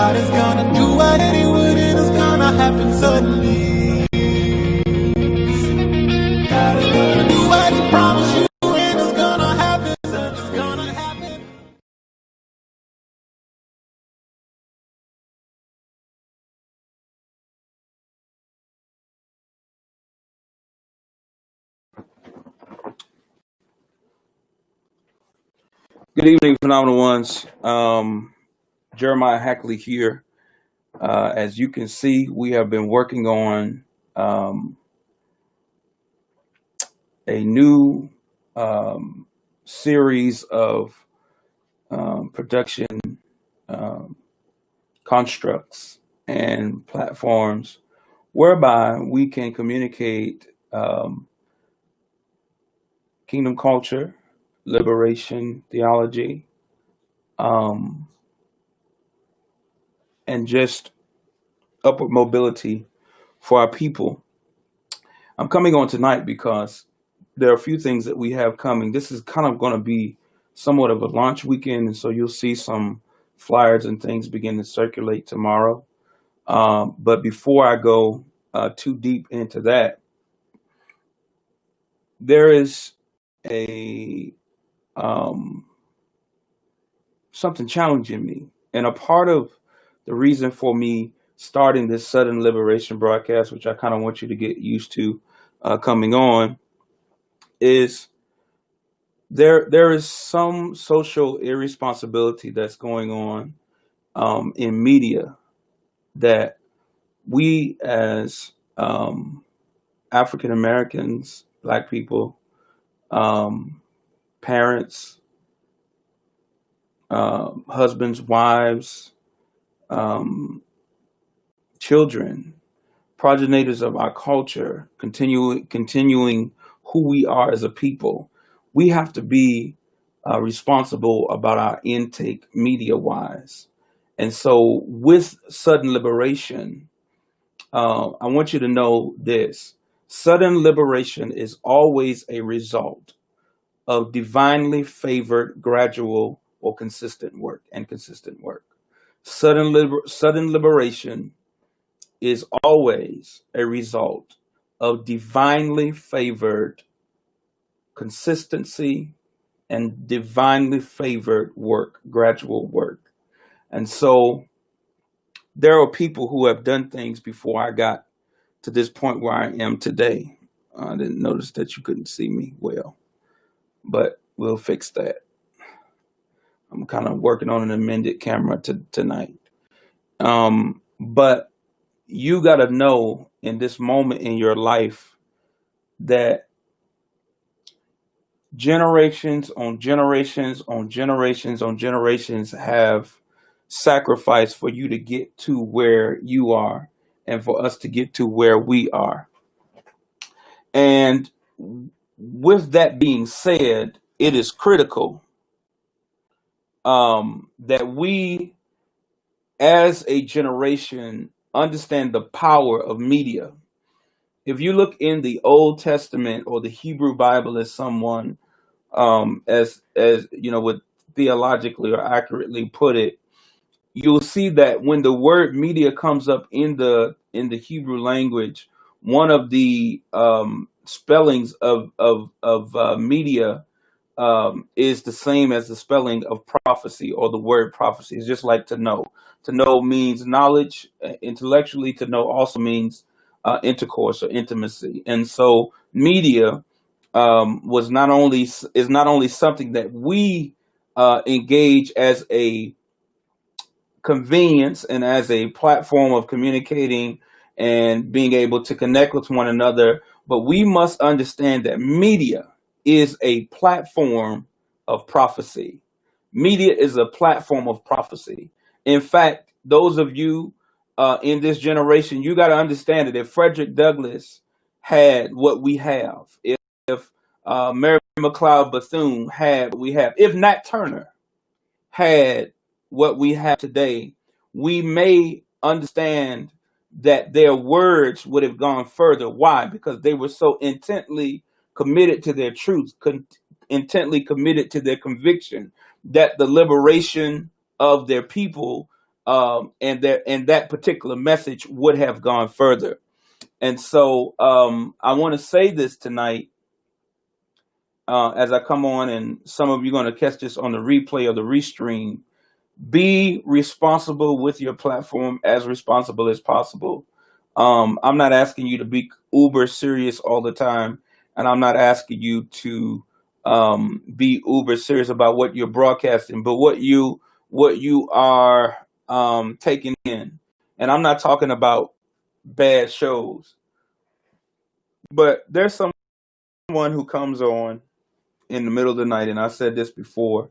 God is gonna do what He would, and it's gonna happen suddenly. God is gonna do what He promised you, and it's gonna happen. It's gonna happen. Good evening, phenomenal ones. Jeremiah Hackley here. As you can see, we have been working on a new series of production constructs and platforms whereby we can communicate kingdom culture, liberation theology, and just upward mobility for our people. I'm coming on tonight because there are a few things that we have coming. This is kind of going to be somewhat of a launch weekend, and so you'll see some flyers and things begin to circulate tomorrow. But before I go too deep into that, there is a something challenging me, and a part of the reason for me starting this sudden liberation broadcast, which I kind of want you to get used to coming on, is there is some social irresponsibility that's going on in media that we as African Americans, Black people, parents, husbands, wives, children, progenitors of our culture, continuing who we are as a people, we have to be responsible about our intake media-wise. And so with sudden liberation, I want you to know this. Sudden liberation is always a result of divinely favored gradual or consistent work. Sudden liberation is always a result of divinely favored consistency and divinely favored work, gradual work. And so there are people who have done things before I got to this point where I am today. I didn't notice that you couldn't see me well, but we'll fix that. I'm kind of working on an amended camera tonight. But you got to know in this moment in your life that generations on generations on generations on generations have sacrificed for you to get to where you are and for us to get to where we are. And with that being said, it is critical that we as a generation understand the power of media. If you look in the Old Testament or the Hebrew Bible, as someone as you know would theologically or accurately put it, you'll see that when the word media comes up in the Hebrew language, one of the spellings of media is the same as the spelling of prophecy, or the word prophecy. It's just like to know. To know means knowledge. Intellectually, to know also means intercourse or intimacy. And so media is not only something that we engage as a convenience and as a platform of communicating and being able to connect with one another, but we must understand that media is a platform of prophecy. Media is a platform of prophecy. In fact, those of you in this generation, you got to understand that if Frederick Douglass had what we have, if Mary McLeod Bethune had what we have, if Nat Turner had what we have today, we may understand that their words would have gone further. Why? Because they were so intently committed to their truth, intently committed to their conviction that the liberation of their people and that particular message would have gone further. And so I want to say this tonight as I come on, and some of you are going to catch this on the replay or the restream. Be responsible with your platform, as responsible as possible. I'm not asking you to be uber serious all the time, and I'm not asking you to be uber serious about what you're broadcasting, but what you are taking in. And I'm not talking about bad shows, but there's someone who comes on in the middle of the night, and I said this before,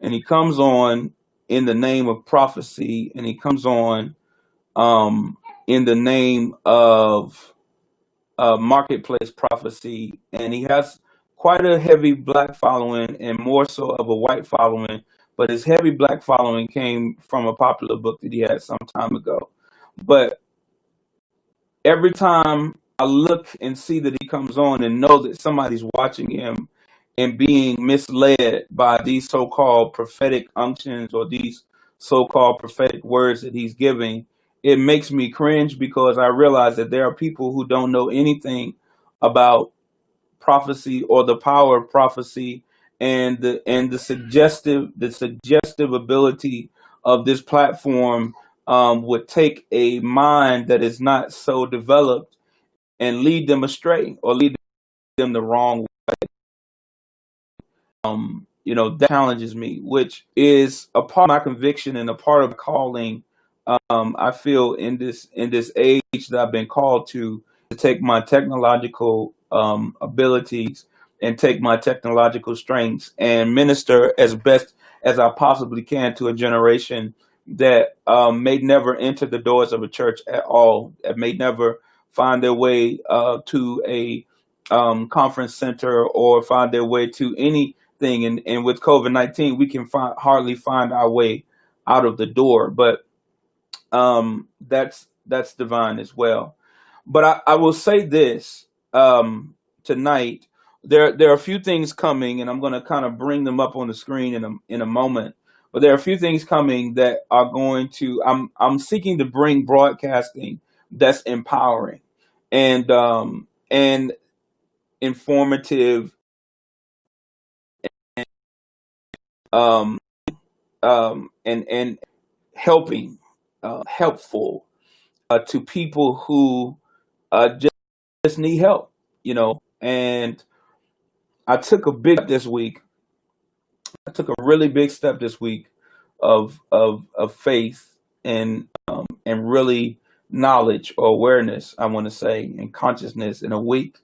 and he comes on in the name of prophecy, and he comes on in the name of marketplace prophecy, and he has quite a heavy black following and more so of a white following, but his heavy black following came from a popular book that he had some time ago. But every time I look and see that he comes on and know that somebody's watching him and being misled by these so-called prophetic unctions or these so-called prophetic words that he's giving, it makes me cringe, because I realize that there are people who don't know anything about prophecy or the power of prophecy, and the suggestive ability of this platform would take a mind that is not so developed and lead them astray or lead them the wrong way. That challenges me, which is a part of my conviction and a part of the calling. I feel in this age that I've been called to take my technological abilities and take my technological strengths and minister as best as I possibly can to a generation that may never enter the doors of a church at all, that may never find their way to a conference center or find their way to anything. And with COVID-19, we can hardly find our way out of the door. But that's divine as well. But I will say this tonight. There are a few things coming, and I'm going to kind of bring them up on the screen in a moment. But there are a few things coming that are going to. I'm seeking to bring broadcasting that's empowering and informative, um, and helping, helpful to people who just need help, And I took a big step this week. I took a really big step this week of faith and really knowledge or awareness, I want to say, and consciousness, and awake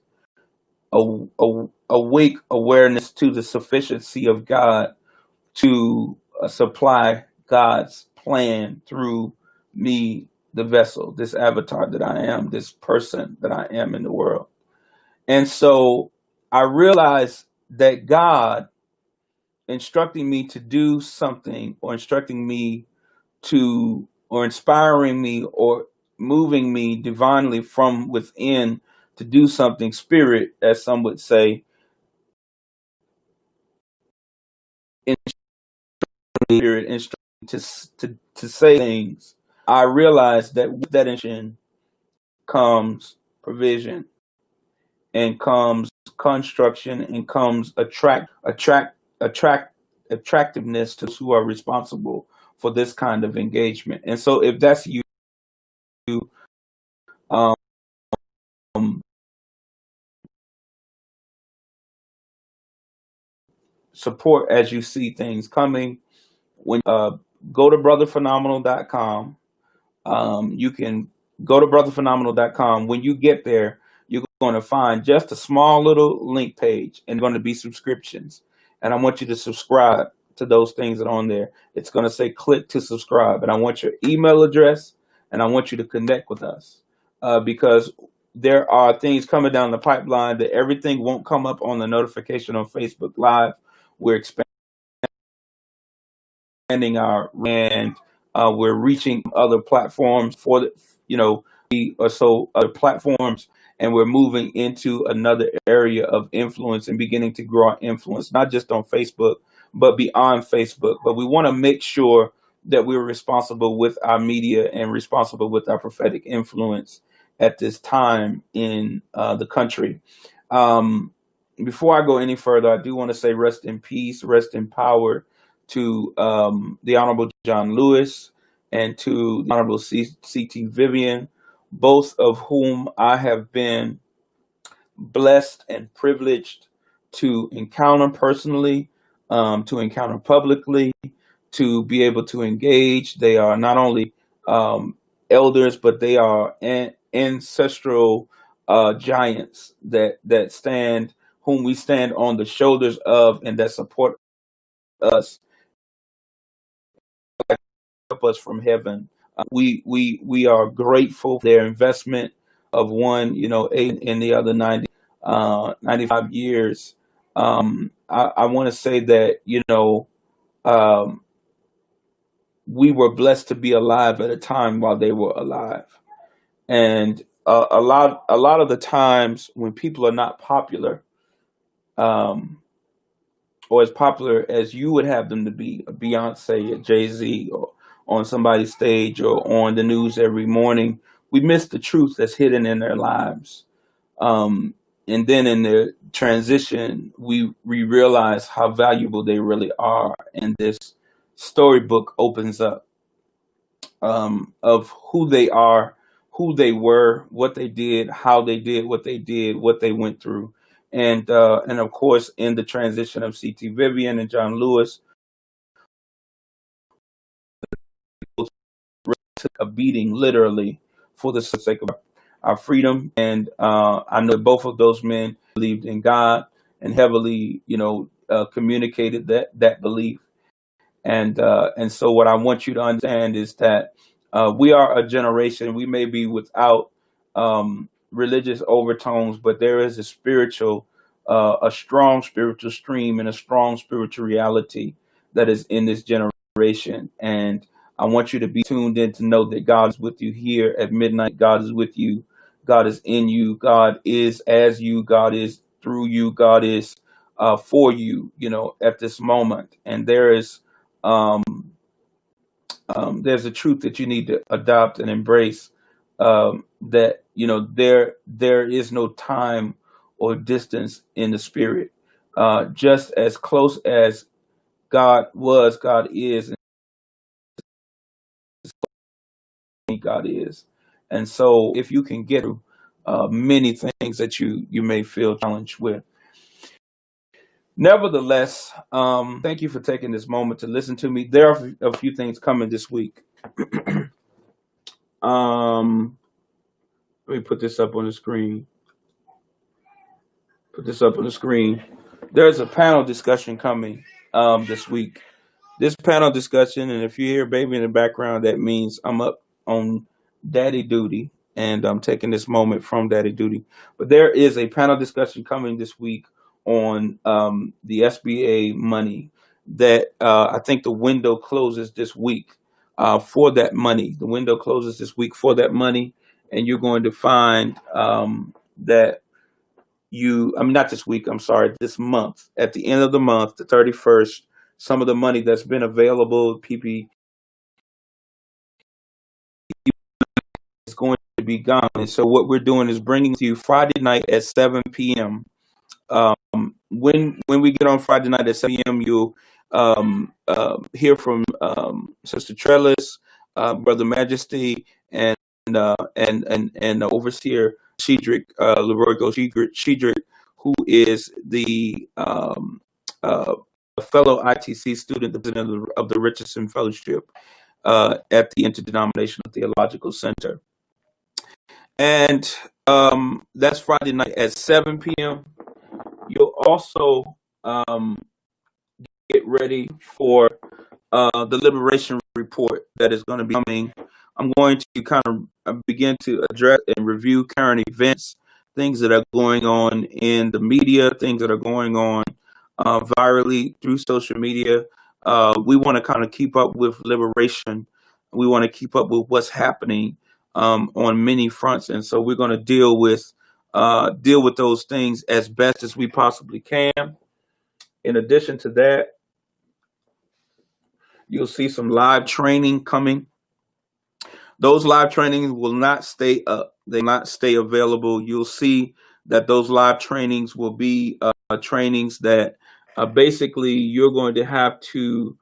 awareness to the sufficiency of God to supply God's plan through me, the vessel, this avatar that I am, this person that I am in the world. And so I realized that God instructing me to do something, or instructing me to, or inspiring me, or moving me divinely from within to do something, spirit, as some would say, in spirit, instructing to say things. I realized that with that intention comes provision, and comes construction, and comes attractiveness to those who are responsible for this kind of engagement. And so if that's you, um, support as you see things coming. When go to brotherphenomenal.com, you can go to brotherphenomenal.com. When you get there, you're going to find just a small little link page, and going to be subscriptions. And I want you to subscribe to those things that are on there. It's going to say click to subscribe, and I want your email address, and I want you to connect with us because there are things coming down the pipeline that everything won't come up on the notification on Facebook Live. We're expanding and we're reaching other platforms for or so other platforms, and we're moving into another area of influence and beginning to grow our influence, not just on Facebook, but beyond Facebook. But we want to make sure that we're responsible with our media and responsible with our prophetic influence at this time in the country. Um, Before I go any further, I do want to say rest in peace, rest in power to the Honorable John Lewis and to the Honorable C.T. Vivian, both of whom I have been blessed and privileged to encounter personally, to encounter publicly, to be able to engage. They are not only elders, but they are ancestral giants that stand, whom we stand on the shoulders of, and that support us, help us from heaven. We are grateful for their investment of one, eight in the other 95 years. I want to say that, um, we were blessed to be alive at a time while they were alive. And a lot of the times when people are not popular, um, or as popular as you would have them to be, a Beyonce, a Jay-Z, or on somebody's stage or on the news every morning, we miss the truth that's hidden in their lives. Um, and then in the transition, we realize how valuable they really are. And this storybook opens up of who they are, who they were, what they did, how they did what they went through. And of course, in the transition of C.T. Vivian and John Lewis, took a beating literally for the sake of our freedom. And I know both of those men believed in God and heavily, communicated that belief. And so what I want you to understand is that we are a generation. We may be without religious overtones, but there is a strong spiritual stream and a strong spiritual reality that is in this generation. And I want you to be tuned in to know that God is with you here at midnight. God is with you. God is in you. God is as you. God is through you. God is for you, at this moment. And um, there's a truth that you need to adopt and embrace, that there is no time or distance in the spirit. Just as close as God was, God is, and God is. And so if you can get through many things that you may feel challenged with. Nevertheless, thank you for taking this moment to listen to me. There are a few things coming this week. um, Let me put this up on the screen. There's a panel discussion coming this week. This panel discussion, and if you hear baby in the background, that means I'm up on daddy duty, and I'm taking this moment from daddy duty. But there is a panel discussion coming this week on the SBA money that I think the window closes this week for that money. The window closes this week for that money, and you're going to find that not this week, I'm sorry, this month, at the end of the month, the 31st, some of the money that's been available, PP, is going to be gone. And so what we're doing is bringing to you Friday night at 7 p.m. When we get on Friday night at 7 p.m., you'll hear from Sister Trellis, Brother Majesty, and Overseer Leroy Shedrick, who is the fellow ITC student, the president of the Richardson Fellowship at the Interdenominational Theological Center. And that's Friday night at 7 p.m. You'll also get ready for the Liberation Report that is going to be coming. I'm going to kind of begin to address and review current events, things that are going on in the media, things that are going on virally through social media. We want to kind of keep up with liberation. We want to keep up with what's happening on many fronts, and so we're going to deal with those things as best as we possibly can. In addition to that, You'll see some live training coming. Those live trainings will not stay up. They will not stay available. You'll see that those live trainings will be trainings that basically you're going to have to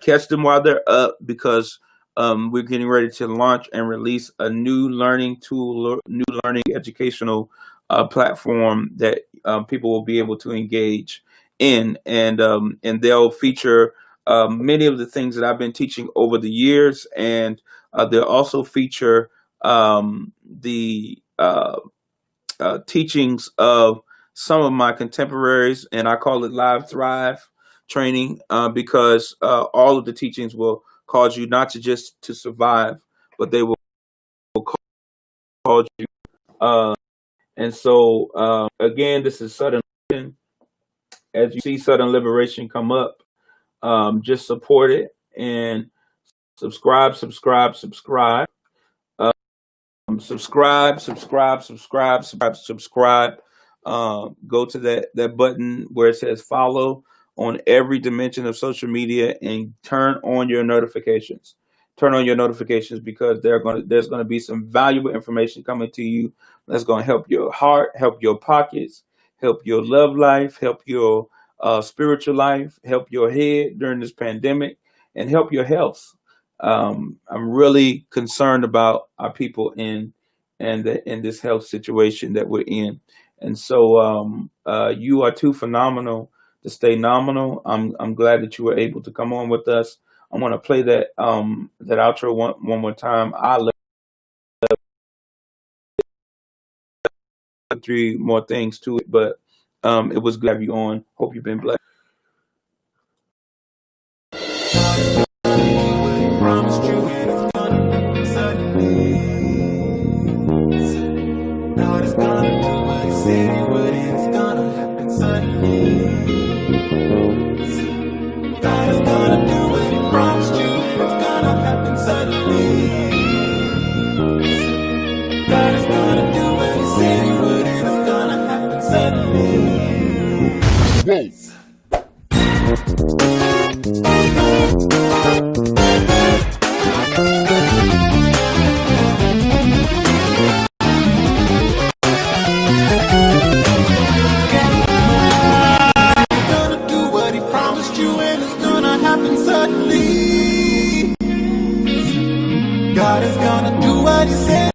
catch them while they're up, because we're getting ready to launch and release a new learning tool, new learning educational platform that people will be able to engage in, and they'll feature many of the things that I've been teaching over the years, and they'll also feature the teachings of some of my contemporaries, and I call it Live Thrive training, because all of the teachings will cause you not to just to survive, but they will cause you. And so, again, this is Sudden Liberation. As you see Sudden Liberation come up, just support it and subscribe. Subscribe. Go to that button where it says follow on every dimension of social media, and turn on your notifications. Because there's gonna be some valuable information coming to you that's gonna help your heart, help your pockets, help your love life, help your spiritual life, help your head during this pandemic, and help your health. I'm really concerned about our people in this health situation that we're in, and so you are too phenomenal to stay nominal. I'm glad that you were able to come on with us. I want to play that outro one more time. I love 3 more things to it, but it was good to have you on. Hope you've been blessed. Promised you, and it's gonna happen suddenly. God is gonna do what He said He would, and it's gonna happen suddenly. God is gonna do what He promised you, and it's gonna happen suddenly. God is gonna do what He said He would, and it's gonna happen suddenly. Yes. God is gonna do what He said.